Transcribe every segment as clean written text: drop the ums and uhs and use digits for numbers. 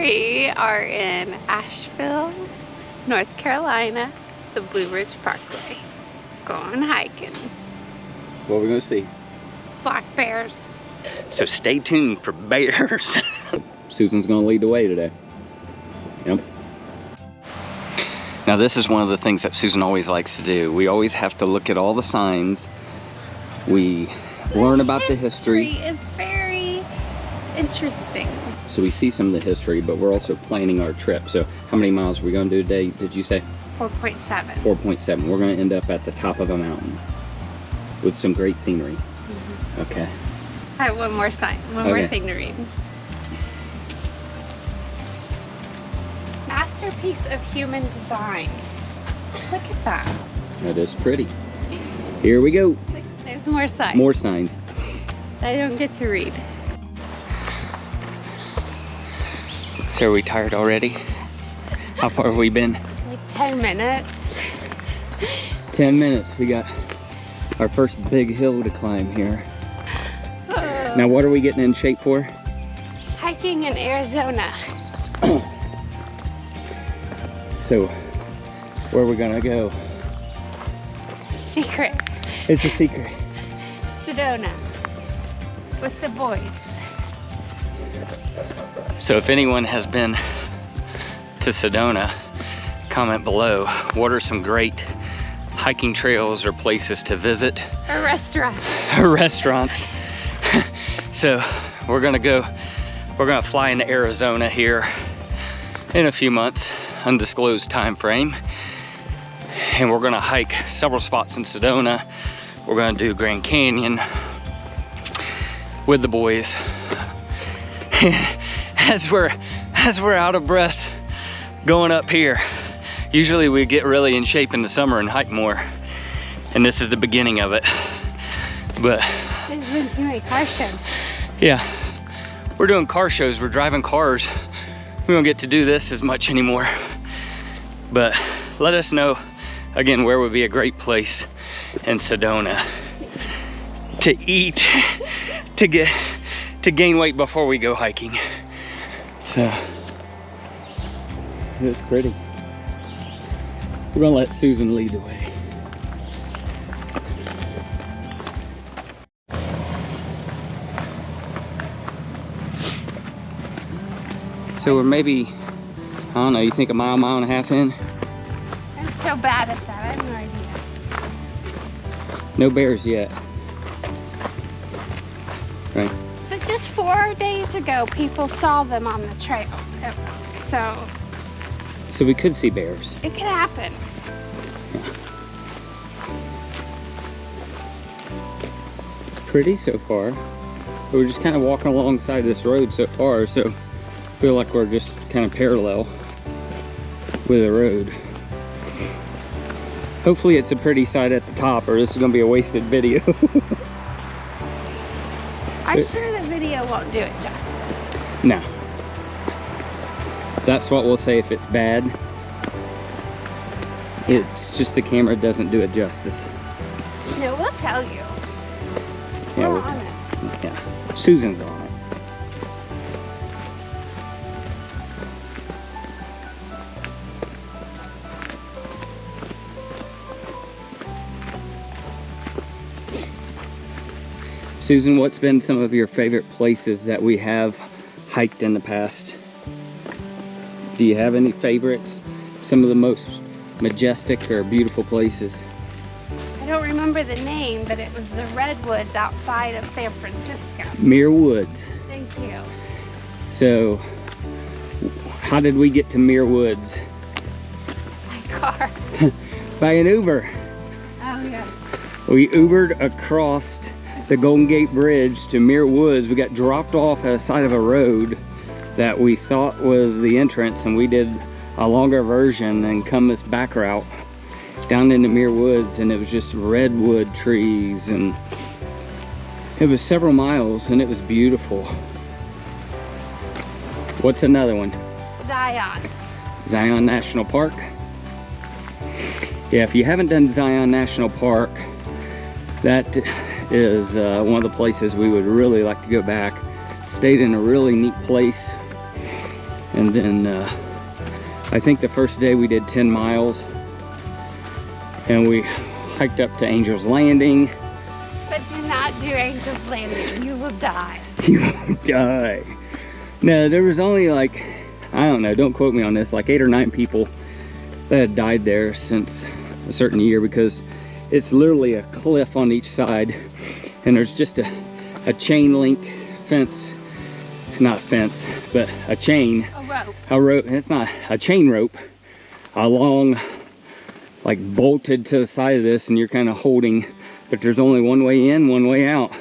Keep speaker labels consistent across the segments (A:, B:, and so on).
A: We are in Asheville, North Carolina, the Blue Ridge Parkway. Going hiking.
B: What are we gonna see?
A: Black bears.
B: So stay tuned for bears. Susan's gonna lead the way today. Yep. Now this is one of the things that Susan always likes to do. We always have to look at all the signs. We learn about the history.
A: Is very interesting.
B: So we see some of the history, but we're also planning our trip. So how many miles are we gonna do today, did you say?
A: 4.7.
B: 4.7. We're gonna end up at the top of a mountain with some great scenery. Okay.
A: I have one more sign, one more thing to read. Masterpiece of human design. Look at that.
B: That is pretty. Here we go.
A: Look, there's more signs.
B: More signs.
A: I don't get to read.
B: So are we tired already? How far have we been?
A: Like 10 minutes.
B: 10 minutes. We got our first big hill to climb here. Now what are we getting in shape for?
A: Hiking in Arizona.
B: So where are we gonna go?
A: Secret.
B: It's a secret.
A: Sedona. With the boys.
B: So if anyone has been to Sedona, comment below. What are some great hiking trails or places to visit?
A: Or restaurants.
B: Restaurants. So we're gonna fly into Arizona here in a few months, undisclosed time frame. And we're gonna hike several spots in Sedona. We're gonna do Grand Canyon with the boys. As we're out of breath going up here. Usually we get really in shape in the summer and hike more. And this is the beginning of it. But
A: there's been too many car shows.
B: Yeah, we're doing car shows, we're driving cars. We don't get to do this as much anymore. But let us know, again, where would be a great place in Sedona to eat, to gain weight before we go hiking. So, it's pretty. We're gonna let Susan lead the way. So we're maybe, I don't know, you think a mile and a half in?
A: I'm so bad at that, I have no idea.
B: No bears yet. Right.
A: But just 4 days ago, people saw them on the trail.
B: So we could see bears.
A: It could happen.
B: Yeah. It's pretty so far. We're just kind of walking alongside this road so far, so I feel like we're just kind of parallel with the road. Hopefully it's a pretty sight at the top, or this is going to be a wasted video.
A: I'm sure the video won't do it justice.
B: No. That's what we'll say if it's bad. It's just the camera doesn't do it justice.
A: No, we'll tell you.
B: Yeah,
A: we're on it.
B: Yeah, Susan's on it. Susan, what's been some of your favorite places that we have hiked in the past? Do you have any favorites? Some of the most majestic or beautiful places?
A: I don't remember the name, but it was the redwoods outside of San Francisco.
B: Muir Woods.
A: Thank you.
B: So, how did we get to Muir Woods?
A: My car.
B: By an Uber.
A: Oh, yeah.
B: We Ubered across the Golden Gate Bridge to Muir Woods. We got dropped off at the side of a road that we thought was the entrance, and we did a longer version and come this back route down into Muir Woods, and it was just redwood trees, and it was several miles, and it was beautiful. What's another one?
A: Zion.
B: Zion National Park. Yeah, if you haven't done Zion National Park, that is one of the places we would really like to go back. Stayed in a really neat place. And then I think the first day we did 10 miles. And we hiked up to Angel's Landing.
A: But do not do Angel's Landing. You will die.
B: You will die. No, there was only like, I don't know, don't quote me on this, like 8 or 9 people that had died there since a certain year, because it's literally a cliff on each side. And there's just a chain link fence, not a fence, but a chain.
A: A rope.
B: A rope, it's not a chain rope, along, like bolted to the side of this, and you're kind of holding, but there's only one way in, one way out.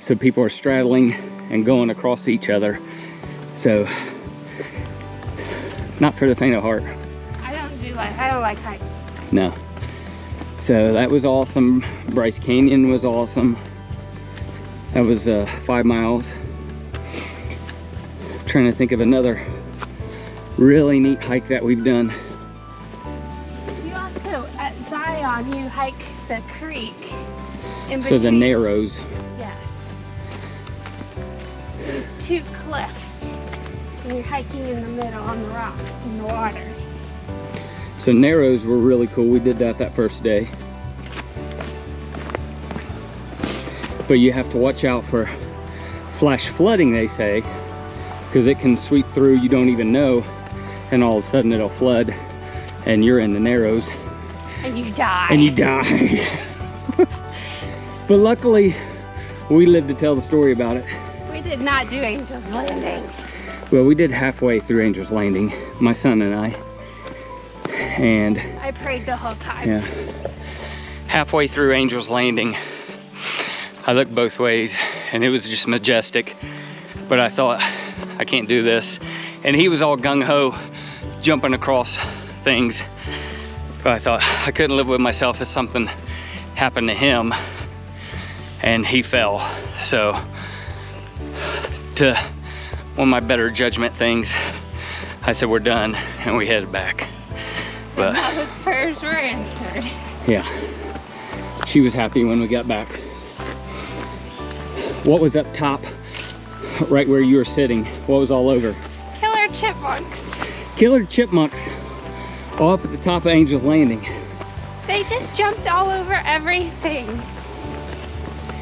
B: So people are straddling and going across each other. So, not for the faint of heart.
A: I don't like heights.
B: No. So that was awesome. Bryce Canyon was awesome. That was 5 miles. I'm trying to think of another really neat hike that we've done.
A: You also, at Zion, you hike the creek.
B: So the Narrows.
A: Yes. These 2 cliffs. And you're hiking in the middle on the rocks in the water.
B: So Narrows were really cool. We did that first day. But you have to watch out for flash flooding, they say, because it can sweep through, you don't even know, and all of a sudden it'll flood and you're in the Narrows.
A: And you die.
B: And you die. But luckily, we lived to tell the story about it.
A: We did not do Angel's Landing.
B: Well, we did halfway through Angel's Landing, my son and I. And
A: I prayed the whole time.
B: yeah, halfway through Angel's Landing, I looked both ways and it was just majestic. But I thought, I can't do this. And he was all gung-ho, jumping across things. But I thought, I couldn't live with myself if something happened to him and he fell. So, to one of my better judgment things, I said, we're done, and we headed back. But
A: those prayers were answered.
B: yeah, she was happy when we got back. What was up top, right where you were sitting? What was all over?
A: Killer chipmunks.
B: Killer chipmunks, all up at the top of Angel's Landing.
A: They just jumped all over everything.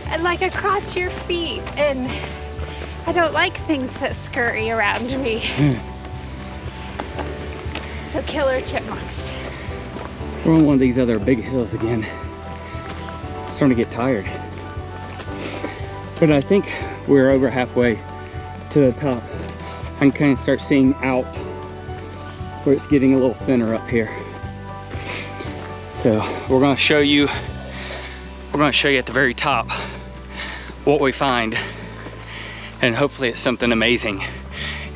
A: And like across your feet. And I don't like things that scurry around me. So killer chipmunks.
B: We're on one of these other big hills again. Starting to get tired. But I think we're over halfway to the top. I can kind of start seeing out where it's getting a little thinner up here. So we're gonna show you at the very top what we find. And hopefully it's something amazing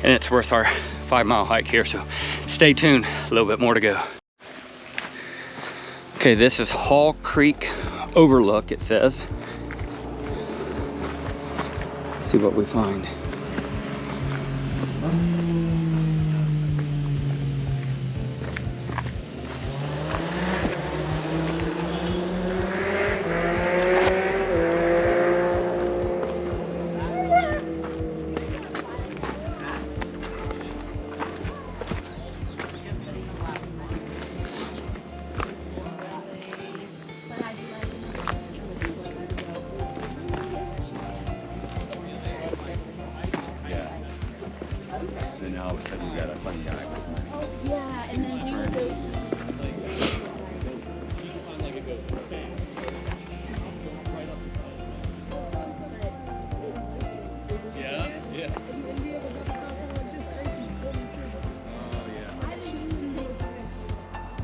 B: and it's worth our 5-mile hike here. So stay tuned, a little bit more to go. Okay, this is Hall Creek Overlook, it says. Let's see what we find.
C: So now all of a sudden you got a fun guy.
A: Yeah, and then he goes.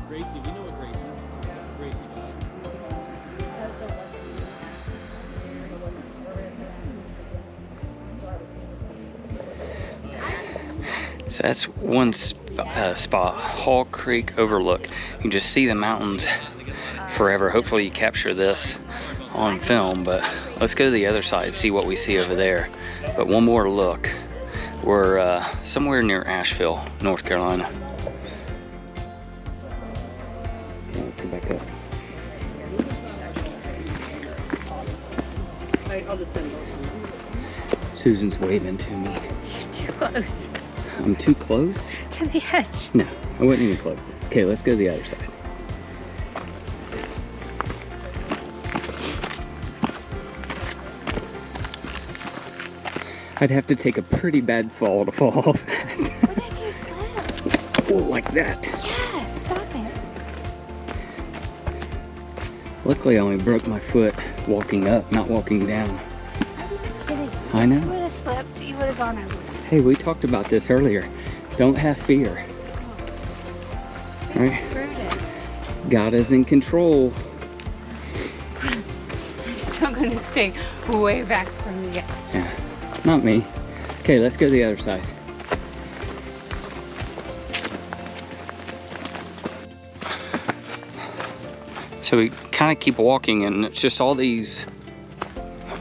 C: Gracie, we know what Gracie does.
B: So that's one spot, Hall Creek Overlook. You can just see the mountains forever. Hopefully you capture this on film, but let's go to the other side, see what we see over there. But one more look. We're somewhere near Asheville, North Carolina. Okay, let's go back up. Susan's waving to me.
A: You're too close.
B: I'm too close?
A: To the edge.
B: No, I wasn't even close. Okay, let's go to the other side. I'd have to take a pretty bad fall to fall off that.
A: What if you slip?
B: Oh, like that.
A: Yes, stop it.
B: Luckily, I only broke my foot walking up, not walking down.
A: Are you kidding?
B: I know.
A: You would have slipped, you would have gone over.
B: Hey, we talked about this earlier. Don't have fear. Right?
A: Rooted.
B: God is in control.
A: I'm still gonna stay way back from the edge.
B: Yeah, not me. Okay, let's go to the other side. So we kind of keep walking, and it's just all these,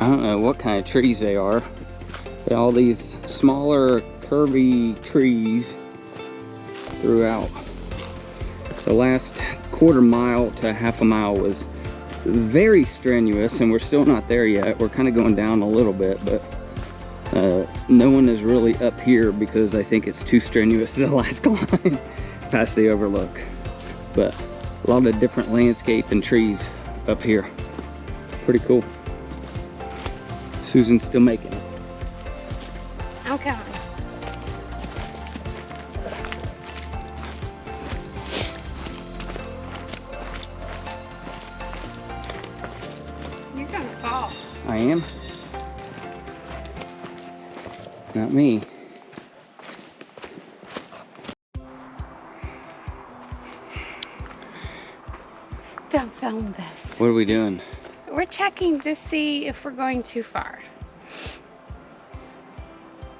B: I don't know what kind of trees they are. They're all these smaller, curvy trees throughout. The last quarter mile to half a mile was very strenuous, and we're still not there yet. We're kind of going down a little bit, but no one is really up here because I think it's too strenuous the last climb past the Overlook. But a lot of different landscape and trees up here. Pretty cool. Susan's still making it.
A: I'm coming. You're gonna fall.
B: I am. Not me.
A: Don't film this.
B: What are we doing?
A: We're checking to see if we're going too far.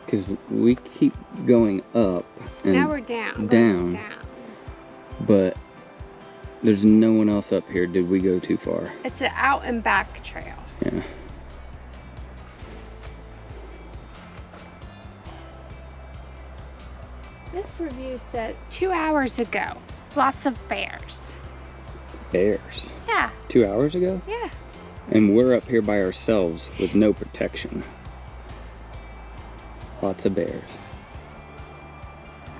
B: Because we keep going up and
A: Now we're down.
B: down.
A: We're down.
B: But there's no one else up here. Did we go too far?
A: It's an out and back trail.
B: Yeah.
A: This review said 2 hours ago, lots of bears.
B: Bears.
A: Yeah,
B: 2 hours ago?
A: yeah.
B: And we're up here by ourselves with no protection. Lots of bears.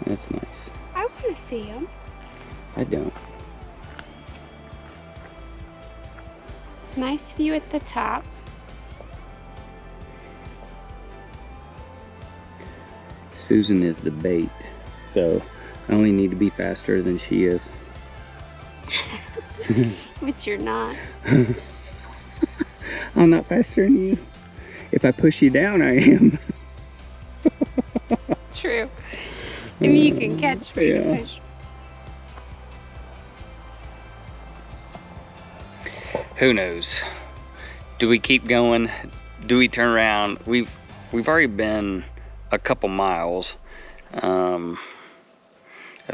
B: That's nice.
A: I want to see them.
B: I don't.
A: Nice view at the top.
B: Susan is the bait. So I only need to be faster than she is.
A: Which you're not.
B: I'm not faster than you. If I push you down, I am.
A: True. Maybe you can catch me.
B: Yeah.
A: Push.
B: Who knows? Do we keep going? Do we turn around? We've already been a couple miles. I've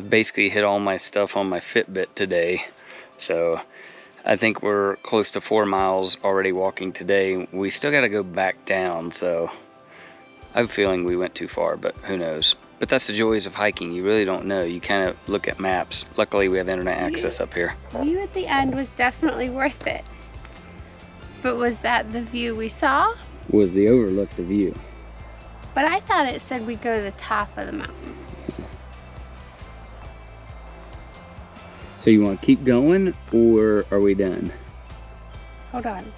B: basically hit all my stuff on my Fitbit today. So I think we're close to 4 miles already walking today. We still got to go back down. So I have a feeling we went too far, but who knows? But that's the joys of hiking. You really don't know. You kind of look at maps. Luckily, we have internet access up here.
A: View at the end was definitely worth it. But was that the view we saw?
B: Was the Overlook the view?
A: But I thought it said we'd go to the top of the mountain.
B: So you want to keep going, or are we done?
A: Hold on.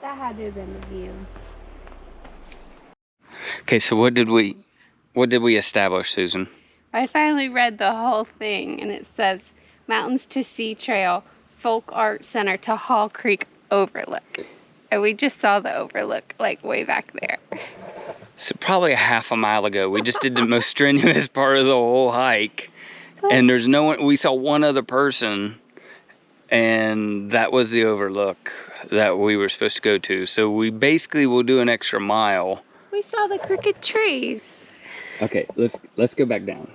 A: That had to have been the view.
B: Okay, so what did we establish, Susan?
A: I finally read the whole thing, and it says Mountains to Sea Trail, Folk Art Center to Hall Creek Overlook. And we just saw the Overlook like way back there.
B: So probably a half a mile ago, we just did the most strenuous part of the whole hike. And there's no one, we saw one other person, and that was the Overlook that we were supposed to go to. So we basically will do an extra mile.
A: We saw the crooked trees.
B: Okay, let's go back down.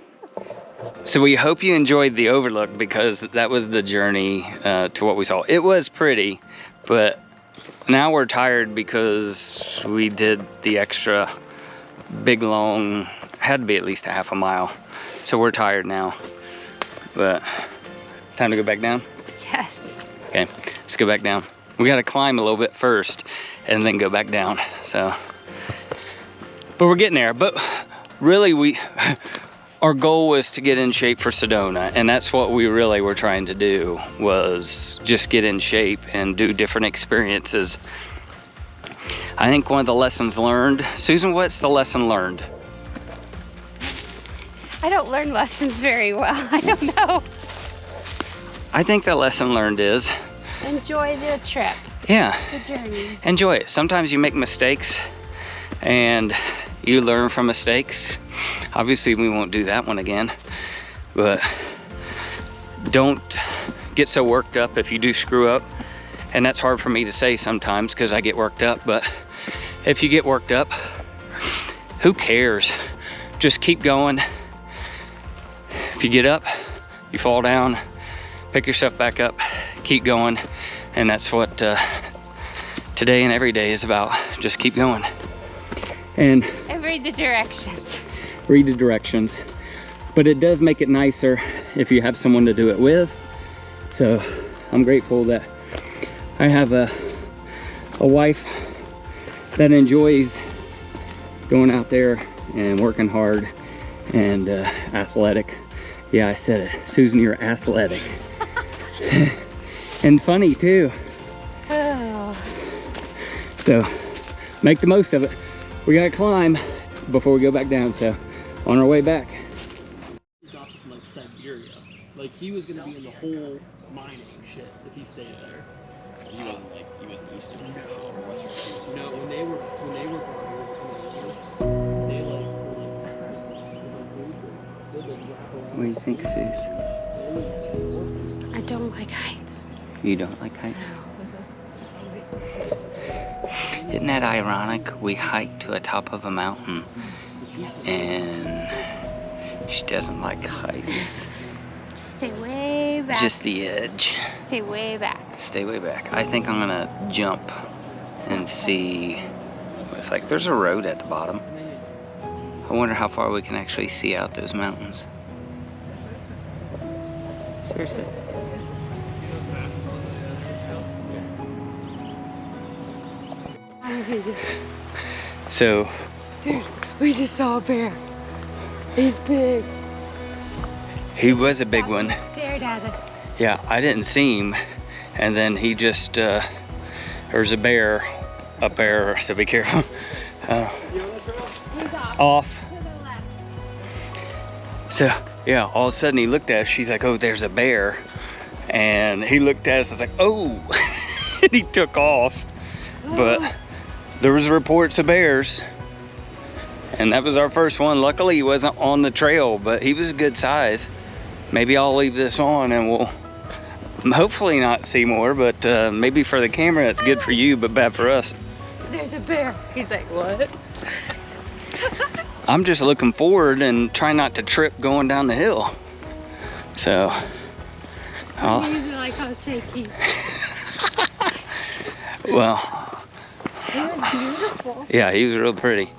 B: So we hope you enjoyed the Overlook, because that was the journey to what we saw. It was pretty, but now we're tired because we did the extra big long, had to be at least a half a mile. So we're tired now, but time to go back down.
A: Yeah. Yes.
B: Okay, let's go back down. We gotta climb a little bit first and then go back down, so. But we're getting there. But really, our goal was to get in shape for Sedona, and that's what we really were trying to do, was just get in shape and do different experiences. I think one of the lessons learned, Susan, what's the lesson learned?
A: I don't learn lessons very well. I don't know.
B: I think the lesson learned is
A: Enjoy the trip,
B: yeah,
A: the journey.
B: enjoy it. Sometimes you make mistakes and you learn from mistakes. Obviously we won't do that one again, but don't get so worked up if you do screw up. And that's hard for me to say sometimes because I get worked up, but if you get worked up, who cares? Just keep going. If you get up, you fall down, pick yourself back up, keep going. And that's what today and every day is about. Just keep going. And
A: read the directions.
B: Read the directions. But it does make it nicer if you have someone to do it with. So I'm grateful that I have a wife that enjoys going out there and working hard and athletic. Yeah, I said it. Susan, you're athletic. And funny too.
A: Oh.
B: So make the most of it. We gotta climb before we go back down, so on our way back.
C: He's off from like Siberia. Like he was gonna be in the whole mining shit if he stayed there. He wasn't eastern. No, when they were
B: What do you think, Sus?
A: I don't like heights.
B: You don't like heights? Isn't that ironic? We hiked to the top of a mountain and she doesn't like heights.
A: Just stay way back.
B: Just the edge.
A: Stay way back.
B: Stay way back. I think I'm gonna jump and see what it's like. There's a road at the bottom. I wonder how far we can actually see out those mountains. Seriously. So,
A: dude, we just saw a bear. He's big.
B: He was a big one.
A: Stared at us.
B: Yeah, I didn't see him, and then he just there's a bear up there, so be careful.
A: He's
B: Off.
A: to the left.
B: So yeah, all of a sudden he looked at us. She's like, "Oh, there's a bear," and he looked at us. I was like, "Oh," and he took off. But there was reports of bears, and that was our first one. Luckily, he wasn't on the trail, but he was a good size. Maybe I'll leave this on, and we'll hopefully not see more. But maybe for the camera, it's good for you, but bad for us.
A: There's a bear. He's like, what?
B: I'm just looking forward and trying not to trip going down the hill. So,
A: He's like all shaky.
B: well,
A: He was beautiful.
B: yeah, he was real pretty.